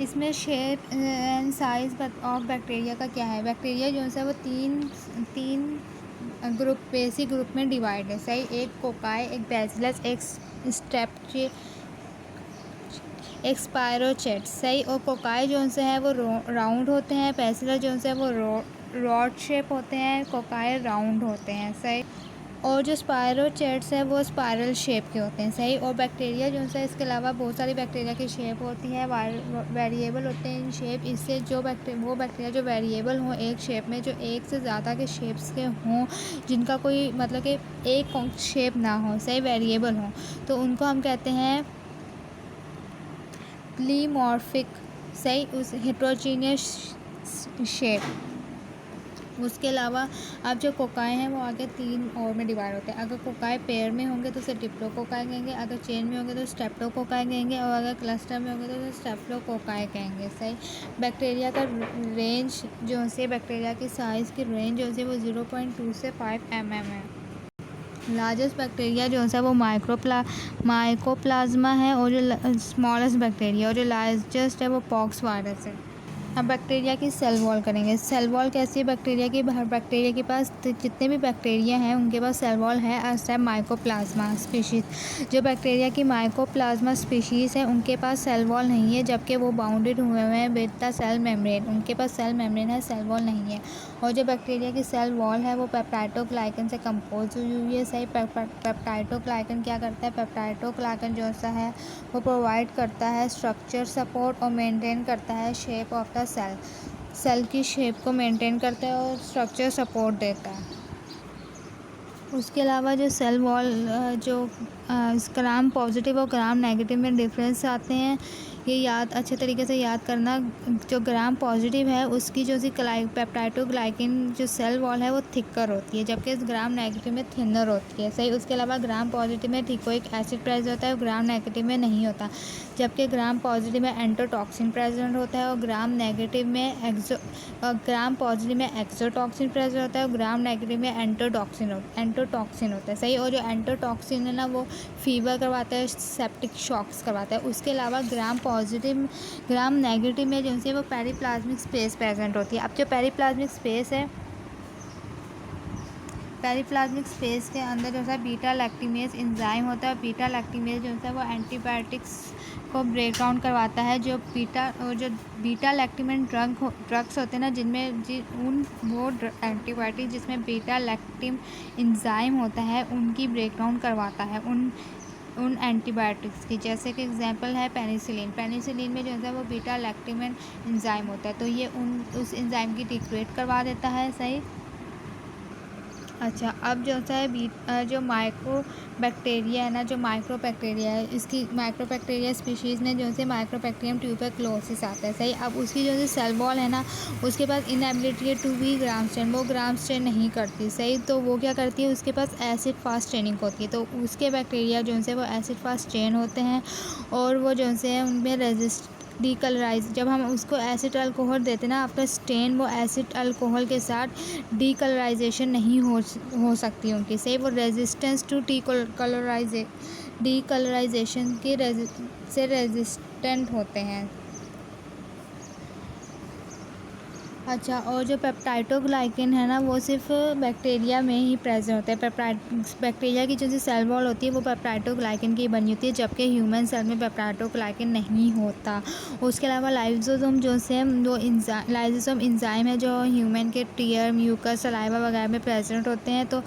इसमें shape and size of bacteria का क्या है। बैक्टीरिया जो है वो तीन तीन ग्रुप, बेसिक ग्रुप में डिवाइड है। सही, एक कोकाई, एक बैसिलस, एक स्टेप्ची, एक स्पायरोचेट्स। सही, और कोकाई जो है वो राउंड होते हैं, बैसिलस जो है वो रॉड शेप होते हैं, कोकाई राउंड होते हैं। सही, और जो स्पायरोचेट्स है वो स्पायरल शेप के होते हैं। सही, और बैक्टीरिया जो है इसके अलावा बहुत सारी बैक्टीरिया की शेप होती है, वेरिएबल होते हैं इन शेप। इससे जो बैक्टीरिया जो वेरिएबल हों एक शेप में, जो एक से ज़्यादा के शेप्स के हों, जिनका कोई मतलब कि एक शेप ना हो, सही, वेरिएबल हों, तो उनको हम कहते हैं प्लीमॉर्फिक। सही, उस हेट्रोजीनियस शेप। उसके अलावा अब जो कोकाई हैं वो आगे तीन और में डिवाइड होते हैं। अगर कोकाई पेयर में होंगे तो उसे डिप्लोकोकाई कहेंगे, अगर चेन में होंगे तो स्टेप्टोकोकाई कहेंगे, और अगर क्लस्टर में होंगे तो उसे स्टेप्टोकोकाई कहेंगे। सही, बैक्टीरिया का रेंज जो है, बैक्टीरिया की साइज़ की रेंज जो है वो 0.2 से 5 mm है। लार्जेस्ट बैक्टीरिया जो है वो माइकोप्लाज्मा है, और जो स्मॉलेस्ट बैक्टीरिया और जो लार्जेस्ट है वो पॉक्स वायरस है। अब बैक्टीरिया की सेल वॉल करेंगे। सेल वॉल कैसी है बैक्टीरिया की। बैक्टीरिया के पास जितने भी बैक्टीरिया हैं उनके पास सेल वॉल है एज टाइप माइकोप्लाज्मा स्पीशीज़। जो बैक्टीरिया की माइकोप्लाज्मा स्पीशीज़ है उनके पास सेल वॉल नहीं है, जबकि वो बाउंडेड हुए हैं विद द सेल मेम्ब्रेन। उनके पास सेल मेम्ब्रेन है, सेल वॉल नहीं है। और जो बैक्टीरिया की सेल वॉल है वो पेप्टाइडोग्लाइकन से कंपोज हुई है। सही, पेप्टाइडोग्लाइकन क्या करता है। पेप्टाइडोग्लाइकन जो सा है वो प्रोवाइड करता है स्ट्रक्चर सपोर्ट और मेंटेन करता है शेप ऑफ द सेल की शेप को मेंटेन करता है और स्ट्रक्चर सपोर्ट देता है। उसके अलावा जो सेल वॉल जो ग्राम पॉजिटिव और ग्राम नेगेटिव में डिफरेंस आते हैं, ये अच्छे तरीके से याद करना। जो ग्राम पॉजिटिव है उसकी जो सी पेप्टाइडोग्लाइकन जो सेल वॉल है वो थिकर होती है, जबकि ग्राम नेगेटिव में थिनर होती है। सही, उसके अलावा ग्राम पॉजिटिव में थिकोइक एसिड प्रेजेंट होता है और ग्राम नेगेटिव में नहीं होता, जबकि ग्राम पॉजिटिव में एंटोटॉक्सिन प्रेजेंट होता है और ग्राम पॉजिटिव में एक्सोटॉक्सिन प्रेजेंट होता है और ग्राम नेगेटिव में एंटोटॉक्सिन होता है। सही, और जो एंटोटॉक्सिन है ना वो फीवर करवाता है, सेप्टिक शॉक्स करवाता है। उसके अलावा ग्राम नेगेटिव में जो है वो पेरिप्लाज्मिक स्पेस प्रेजेंट होती है। अब जो पेरिप्लाज्मिक स्पेस के अंदर जो है बीटा लैक्टिमेज एंजाइम होता है। बीटा लैक्टिमेज जो है वो एंटीबायोटिक्स को ब्रेक डाउन करवाता है। जो बीटा लैक्टिमेन ड्रग्स होते हैं ना, वो एंटीबायोटिक जिसमें बीटा लैक्टिम एंजाइम होता है उनकी ब्रेक डाउन करवाता है, उन एंटीबायोटिक्स की। जैसे कि एग्जांपल है पेनिसिलिन में जो है वो बीटा लैक्टिमेन एंजाइम होता है, तो ये उस एंजाइम की डिग्रेड करवा देता है। सही, अच्छा, अब जो है जो माइक्रोबैक्टीरिया है ना, जो माइक्रोबैक्टीरिया है, इसकी माइक्रोबैक्टीरिया स्पीशीज़ में जो है माइक्रोबैक्टीरियम ट्यूबरक्लोसिस आता है। सही, अब उसकी जो है सेल वॉल है ना उसके पास inability to be Gram stain, वो ग्राम स्ट्रेन नहीं करती। सही, तो वो क्या करती है, उसके पास एसिड फास्ट चेनिंग होती है, तो उसके बैक्टीरिया जो है वो एसिड फास्ट चेन होते हैं और वो जो है उनमें डीकलराइज, जब हम उसको एसिड अल्कोहल देते हैं ना आफ्टर स्टेन, वो एसिड अल्कोहल के साथ डीकलराइजेशन नहीं हो सकती उनकी। सही, वो रेजिस्टेंस टू डीकलराइजेशन के से रेजिस्टेंट होते हैं। अच्छा, और जो पेप्टाइडोग्लाइकन है ना वो सिर्फ बैक्टीरिया में ही प्रेजेंट होता है। बैक्टीरिया की जो सेल वॉल होती है वो पेप्टाइडोग्लाइकन की बनी होती है, जबकि ह्यूमन सेल में पेप्टाइडोग्लाइकन नहीं होता। उसके अलावा लाइसोसोम जो है वो लाइसोसोम एंजाइम है जो ह्यूमन के टीयर, म्यूकस, सलाइवा वगैरह में प्रेजेंट होते हैं। तो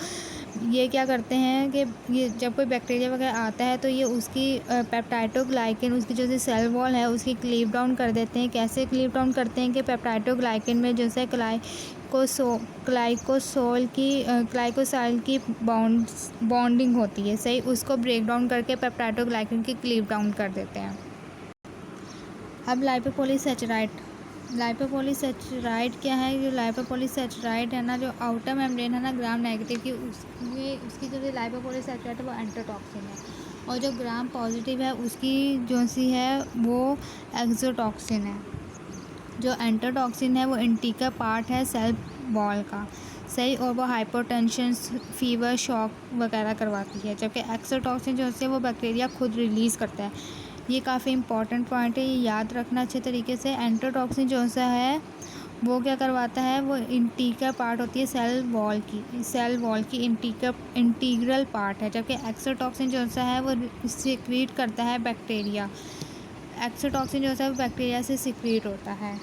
ये क्या करते हैं कि ये जब कोई बैक्टीरिया वगैरह आता है तो ये उसकी पेप्टाइडोग्लाइकन, उसकी जो सेल वॉल है उसकी क्लीव डाउन कर देते हैं। कैसे क्लीव डाउन करते हैं कि पेप्टाइडोग्लाइकन में जो है ग्लाइकोसाइल की बॉन्डिंग होती है। सही, उसको ब्रेक डाउन करके पेप्टाइडोग्लाइकन की क्लीव डाउन कर देते हैं। अब लाइपोपॉलीसेचराइड क्या है। जो लाइपोपॉलीसेचराइड है ना, जो आउटर मेम्ब्रेन है ना ग्राम नेगेटिव की, उसकी जो लाइपोपॉलीसेचराइड है वो एंटोटॉक्सिन है, और जो ग्राम पॉजिटिव है उसकी जो सी है वो एक्सोटॉक्सिन है। जो एंटोटॉक्सिन है वो इंटीका पार्ट है सेल वॉल का। सही, और वो हाइपोटेंशन, फीवर, शॉक वगैरह करवाती है, जबकि एक्सोटॉक्सिन जो है वो बैक्टीरिया खुद रिलीज़ करता है। ये काफ़ी इंपॉर्टेंट पॉइंट है, ये याद रखना अच्छे तरीके से। एंटरोटॉक्सिन जो सा है वो क्या करवाता है, वो इंटीग्रल पार्ट होती है सेल वॉल की इंटीग्रल पार्ट है, जबकि एक्सोटॉक्सिन जो सा है वो सिक्रीट करता है बैक्टीरिया। एक्सोटॉक्सिन जो सा है वो बैक्टीरिया से सिक्रीट होता है।